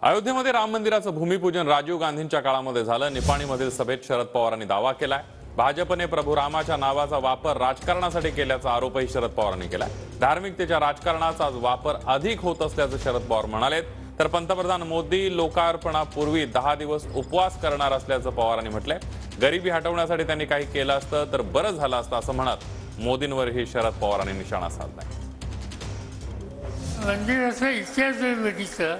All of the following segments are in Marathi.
अयोध्येमध्ये राम मंदिराचं भूमिपूजन राजीव गांधींच्या काळामध्ये झालं। निपाणीमधील सभेत शरद पवारांनी दावा केलाय। भाजपने प्रभू रामाच्या नावाचा वापर राजकारणासाठी केल्याचा आरोपही शरद पवारांनी केलाय। धार्मिकतेच्या राजकारणाचा वापर अधिक होत असल्याचं शरद पवार म्हणाले। तर पंतप्रधान मोदी लोकार्पणापूर्वी 10 दिवस उपवास करणार असल्याचं पवारांनी म्हटलंय। गरिबी हटवण्यासाठी त्यांनी काही केलं असतं तर बरं झालं असतं असं म्हणत मोदींवरही शरद पवारांनी निशाणा साधलाय। मंदिराचा इतिहास बघितला,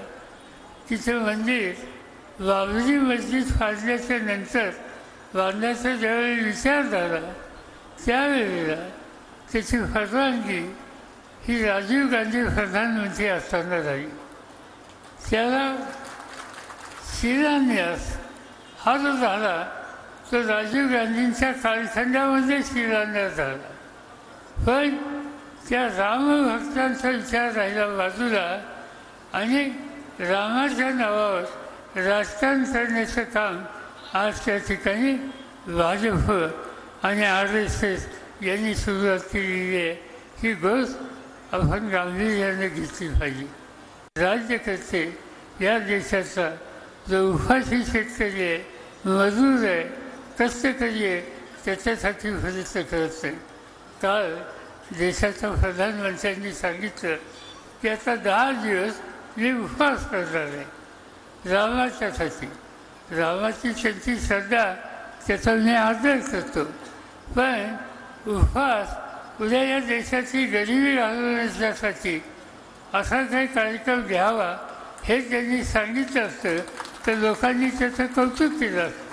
तिचं मंदिर बाबरी मस्जिद फाडल्याच्या नंतर बांधण्याचा ज्यावेळी विचार झाला त्यावेळेला त्याची परवानगी ही राजीव गांधी प्रधानमंत्री असताना झाली। त्याला शिलान्यास हा जो झाला तो राजीव गांधींच्या कालखंडामध्ये शिलान्यास झाला, पण त्या रामभक्तांचा विचार राहिला बाजूला आणि रामाच्या नावावर राजकारण करण्याचं काम आज त्या ठिकाणी भाजप आणि RSS यांनी सुरुवात केलेली आहे। ही गोष्ट आपण गांभीर्याने घेतली पाहिजे। राज्यकर्ते या देशाचा जो उपाशी शेतकरी आहे, मजूर आहे, कष्टकरी आहे, त्याच्यासाठी प्रयत्न करत नाही। काल देशाच्या प्रधानमंत्र्यांनी सांगितलं की आता 10 दिवस मी उपवास करणार आहे रामाच्यासाठी। रामाची त्यांची श्रद्धा, त्याचा मी आदर करतो, पण उपवास उद्या या देशाची गरिबी घालवण्यासाठी असा काही कार्यक्रम घ्यावा हे त्यांनी सांगितलं असतं तर लोकांनी त्याचं कौतुक केलं असतं।